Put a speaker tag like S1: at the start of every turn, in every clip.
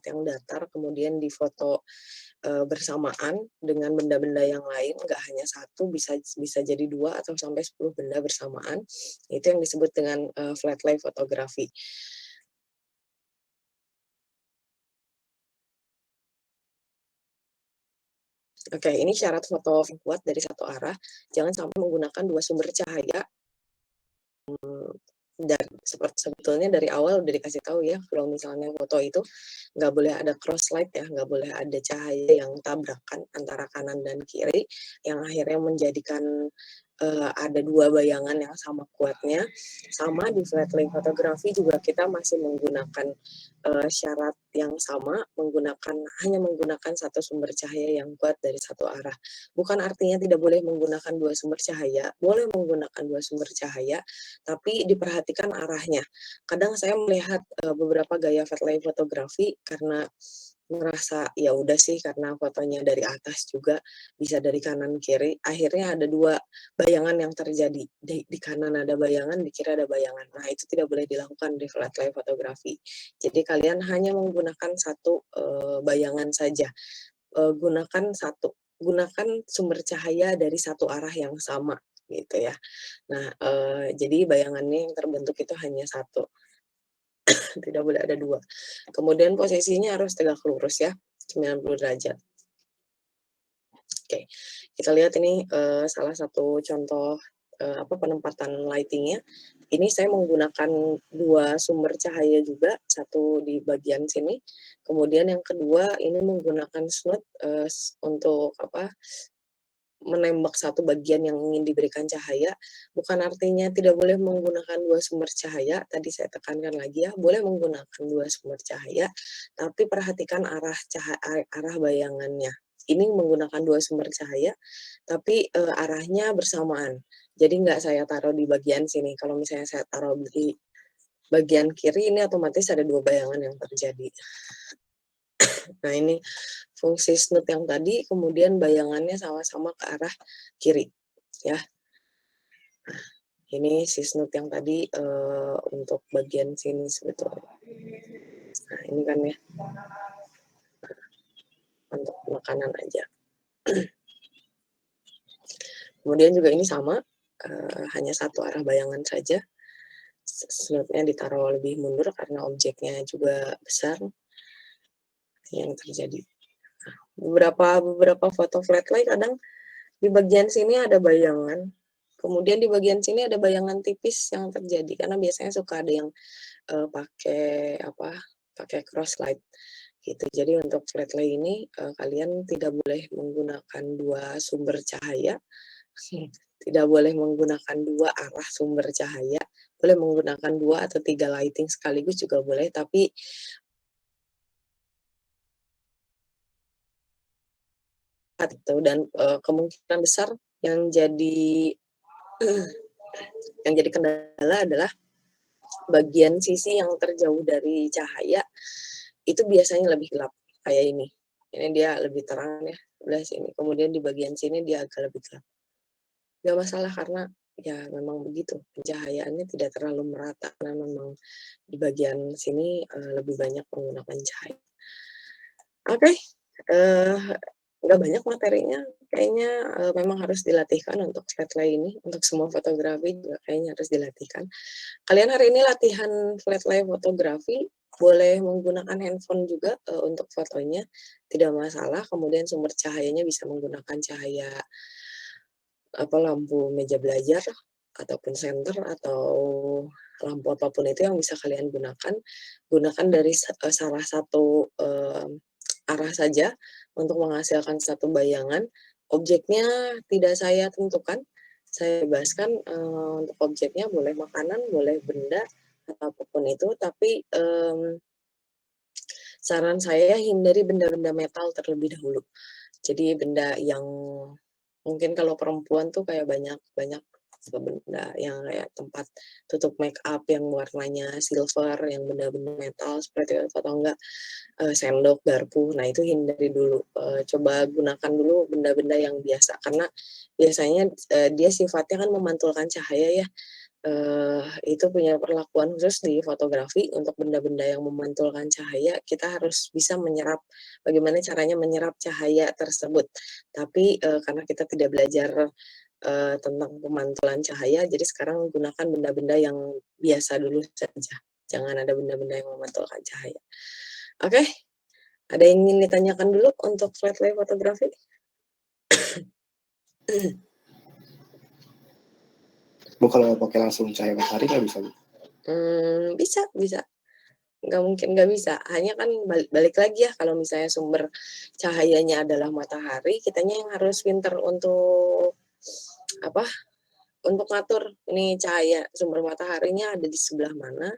S1: yang datar, kemudian difoto bersamaan dengan benda-benda yang lain, nggak hanya satu, bisa bisa jadi 2 atau sampai 10 benda bersamaan. Itu yang disebut dengan flat lay photography. Oke, ini syarat foto yang kuat dari satu arah, jangan sampai menggunakan 2 sumber cahaya. Dan sebetulnya dari awal udah dikasih tahu ya, kalau misalnya foto itu nggak boleh ada cross light ya, nggak boleh ada cahaya yang tabrakan antara kanan dan kiri, yang akhirnya menjadikan, ada 2 bayangan yang sama kuatnya. Sama di flat lay photography juga kita masih menggunakan, syarat yang sama, hanya menggunakan satu sumber cahaya yang kuat dari satu arah. Bukan artinya tidak boleh menggunakan 2 sumber cahaya, boleh menggunakan 2 sumber cahaya, tapi diperhatikan arahnya. Kadang saya melihat, beberapa gaya flat lay photography karena ngerasa, ya udah sih karena fotonya dari atas juga, bisa dari kanan kiri, akhirnya ada 2 bayangan yang terjadi. Di kanan ada bayangan, di kiri ada bayangan. Nah, itu tidak boleh dilakukan di flat lay photography. Jadi kalian hanya menggunakan satu bayangan saja, gunakan sumber cahaya dari satu arah yang sama, gitu ya. Nah, jadi bayangannya yang terbentuk itu hanya satu, tidak boleh ada 2. Kemudian posisinya harus tegak lurus ya, 90 derajat. Oke, kita lihat ini, salah satu contoh, penempatan lighting-nya. Ini saya menggunakan 2 sumber cahaya juga, satu di bagian sini, kemudian yang kedua ini menggunakan snut, untuk menembak satu bagian yang ingin diberikan cahaya. Bukan artinya tidak boleh menggunakan 2 sumber cahaya, tadi saya tekankan lagi ya, boleh menggunakan 2 sumber cahaya, tapi perhatikan arah bayangannya. Ini menggunakan 2 sumber cahaya, tapi, arahnya bersamaan. Jadi nggak saya taruh di bagian sini, kalau misalnya saya taruh di bagian kiri, ini otomatis ada 2 bayangan yang terjadi. Nah, ini fungsi snut yang tadi, kemudian bayangannya sama-sama ke arah kiri, ya. Ini si snut yang tadi, untuk bagian sini sebetulnya. Nah, ini kan ya, untuk makanan aja. Kemudian juga ini sama, hanya satu arah bayangan saja. Snutnya ditaruh lebih mundur karena objeknya juga besar, yang terjadi. Nah, beberapa foto flat lay kadang di bagian sini ada bayangan, kemudian di bagian sini ada bayangan tipis yang terjadi, karena biasanya suka ada yang, pakai cross light, gitu. Jadi untuk flat lay ini, kalian tidak boleh menggunakan 2 sumber cahaya, tidak boleh menggunakan 2 arah sumber cahaya, boleh menggunakan 2 atau 3 lighting sekaligus juga boleh, tapi itu dan, kemungkinan besar yang jadi kendala adalah bagian sisi yang terjauh dari cahaya, itu biasanya lebih gelap, kayak ini. Ini dia lebih terang ya, sebelah sini, kemudian di bagian sini dia agak lebih gelap. Nggak masalah karena ya memang begitu, pencahayaannya tidak terlalu merata karena memang di bagian sini, lebih banyak menggunakan cahaya. Oke, eee, nggak banyak materinya, kayaknya, memang harus dilatihkan untuk flat lay ini, untuk semua fotografi juga kayaknya harus dilatihkan. Kalian hari ini latihan flat lay fotografi, boleh menggunakan handphone juga, untuk fotonya, tidak masalah, kemudian sumber cahayanya bisa menggunakan cahaya, lampu meja belajar, ataupun senter, atau lampu apapun itu yang bisa kalian gunakan. Gunakan dari salah satu, arah saja untuk menghasilkan satu bayangan. Objeknya tidak saya tentukan, saya bebaskan, untuk objeknya boleh makanan, boleh benda, atau apapun itu, tapi, saran saya hindari benda-benda metal terlebih dahulu. Jadi benda yang mungkin kalau perempuan tuh kayak banyak banyak benda yang kayak tempat tutup make up yang warnanya silver, yang benda-benda metal seperti itu, atau enggak, sendok, garpu. Nah, itu hindari dulu, coba gunakan dulu benda-benda yang biasa, karena biasanya, dia sifatnya kan memantulkan cahaya ya. itu punya perlakuan khusus di fotografi untuk benda-benda yang memantulkan cahaya, kita harus bisa menyerap bagaimana caranya menyerap cahaya tersebut. Tapi, karena kita tidak belajar, tentang pemantulan cahaya, jadi sekarang gunakan benda-benda yang biasa dulu saja, jangan ada benda-benda yang memantulkan cahaya. Oke, ada yang ingin ditanyakan dulu untuk flat lay fotografi?
S2: Bu, kalau pakai langsung cahaya matahari nggak bisa, Bu?
S1: Bisa bisa. Nggak mungkin nggak bisa, hanya kan balik lagi ya, kalau misalnya sumber cahayanya adalah matahari, kitanya yang harus pinter untuk, apa, untuk ngatur ini cahaya sumber mataharinya ada di sebelah mana,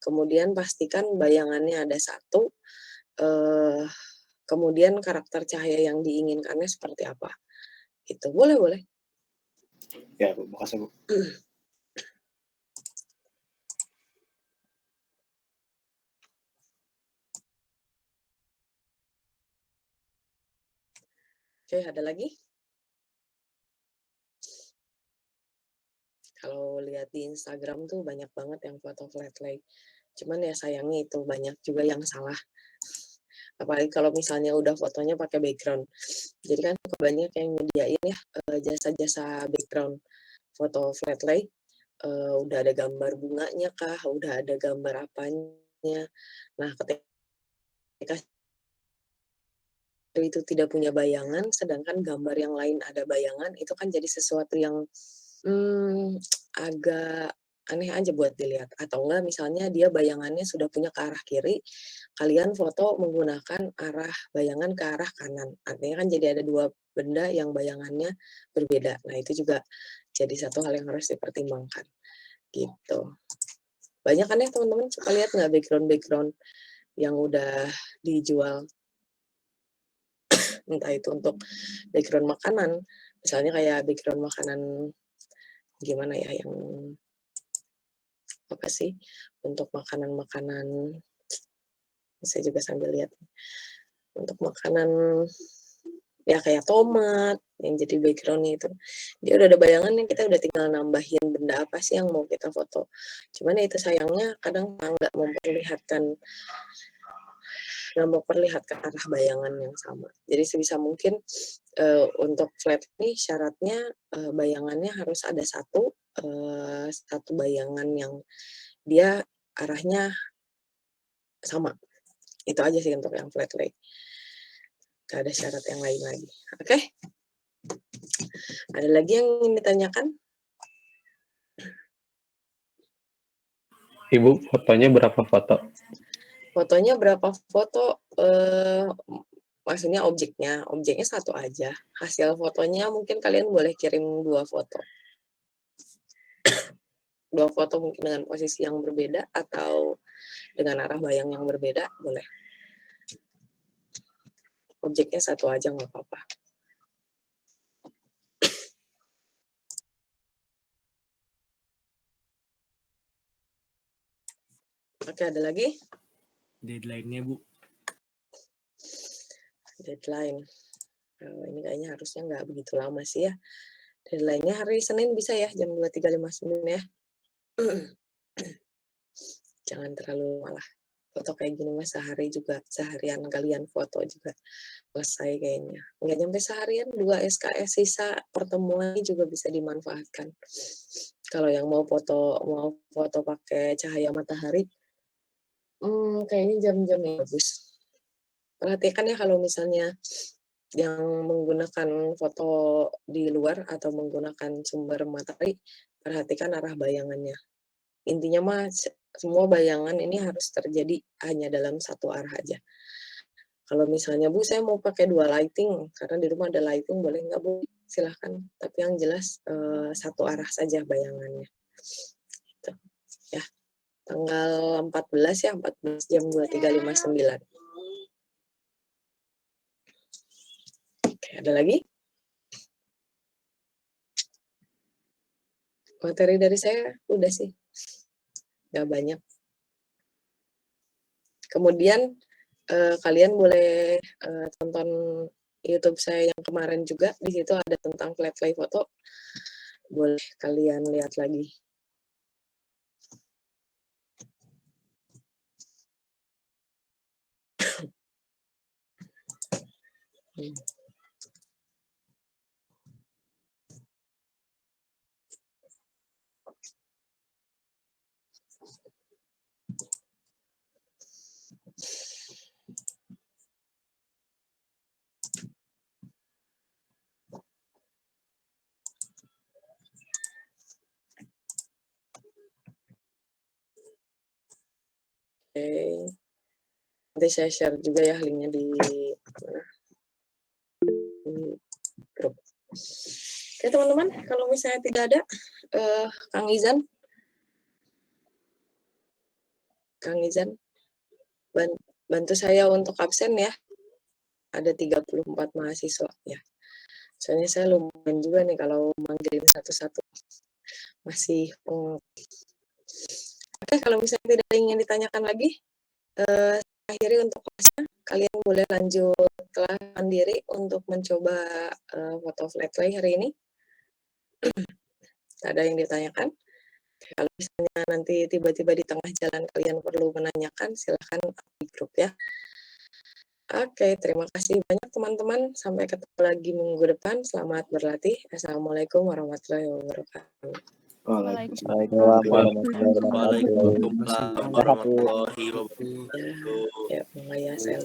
S1: kemudian pastikan bayangannya ada satu, kemudian karakter cahaya yang diinginkannya seperti apa, gitu. Boleh boleh.
S2: Ya, Bu, makasih, Bu.
S1: Oke, ada lagi? Kalau lihat di Instagram tuh banyak banget yang foto flat lay, cuman ya sayangnya itu banyak juga yang salah. Apalagi kalau misalnya udah fotonya pakai background. Jadi kan banyak yang nyediain ya, jasa-jasa background foto flat lay, udah ada gambar bunganya kah, udah ada gambar apanya. Nah, ketika itu tidak punya bayangan, sedangkan gambar yang lain ada bayangan, itu kan jadi sesuatu yang, mmm, agak aneh aja buat dilihat. Atau enggak misalnya dia bayangannya sudah punya ke arah kiri, kalian foto menggunakan arah bayangan ke arah kanan. Artinya kan jadi ada 2 benda yang bayangannya berbeda. Nah, itu juga jadi satu hal yang harus dipertimbangkan, gitu. Banyak kan ya teman-teman suka lihat nggak background-background yang udah dijual, entah itu untuk background makanan, misalnya kayak background makanan gimana ya, yang apa sih, untuk makanan-makanan, saya juga sambil lihat, untuk makanan ya kayak tomat yang jadi background-nya itu, dia udah ada bayangannya, kita udah tinggal nambahin benda apa sih yang mau kita foto. Cuman ya itu sayangnya kadang nggak memperlihatkan arah bayangan yang sama. Jadi sebisa mungkin, untuk flat ini syaratnya, bayangannya harus ada satu bayangan yang dia arahnya sama. Itu aja sih untuk yang flat lay. Nggak ada syarat yang lain lagi. Oke? Ada lagi yang ingin ditanyakan?
S3: Ibu, fotonya berapa foto?
S1: Fotonya berapa foto? Maksudnya objeknya? Objeknya satu aja. Hasil fotonya mungkin kalian boleh kirim 2 foto. 2 foto mungkin dengan posisi yang berbeda atau dengan arah bayang yang berbeda, boleh. Objeknya satu aja nggak apa-apa. Oke, ada lagi?
S4: Deadline-nya, Bu.
S1: Deadline. Ini kayaknya harusnya nggak begitu lama sih ya. Deadline-nya hari Senin bisa ya, jam 23.59 ya. Jangan terlalu malah. Foto kayak gini mah seharian kalian foto juga selesai kayaknya. Nggak nyampe seharian, 2 SKS sisa pertemuan ini juga bisa dimanfaatkan. Kalau yang mau foto pakai cahaya matahari, kayaknya jam-jam yang bagus. Perhatikan ya kalau misalnya yang menggunakan foto di luar atau menggunakan sumber matahari, perhatikan arah bayangannya. Intinya mah semua bayangan ini harus terjadi hanya dalam satu arah aja. Kalau misalnya, "Bu, saya mau pakai 2 lighting, karena di rumah ada lighting, boleh nggak, Bu?" Silahkan, tapi yang jelas, satu arah saja bayangannya. Gitu, ya. Tanggal 14 ya, 14 jam 23.59. Oke, ada lagi? Materi dari saya udah sih, nggak banyak. Kemudian, kalian boleh, tonton YouTube saya yang kemarin juga, di situ ada tentang flat lay foto, boleh kalian lihat lagi. Oke. Nanti saya share juga ya linknya di mana? Di grup. Oke teman-teman, kalau misalnya tidak ada, Kang Izan, bantu saya untuk absen ya. Ada 34 mahasiswa ya. Soalnya saya lumayan juga nih kalau manggilin satu-satu. Masih Oke, kalau misalnya tidak ingin ditanyakan lagi, akhiri untuk kelasnya. Kalian boleh lanjut kelas mandiri untuk mencoba foto flat lay hari ini. Ada yang ditanyakan? Kalau misalnya nanti tiba-tiba di tengah jalan kalian perlu menanyakan, silahkan di grup ya. Oke, terima kasih banyak teman-teman. Sampai ketemu lagi minggu depan. Selamat berlatih. Assalamualaikum warahmatullahi wabarakatuh.
S2: Waalaikumsalam warahmatullahi wabarakatuh.
S4: Waalaikumsalam warahmatullahi wabarakatuh.
S1: Ya, mulai ya, saya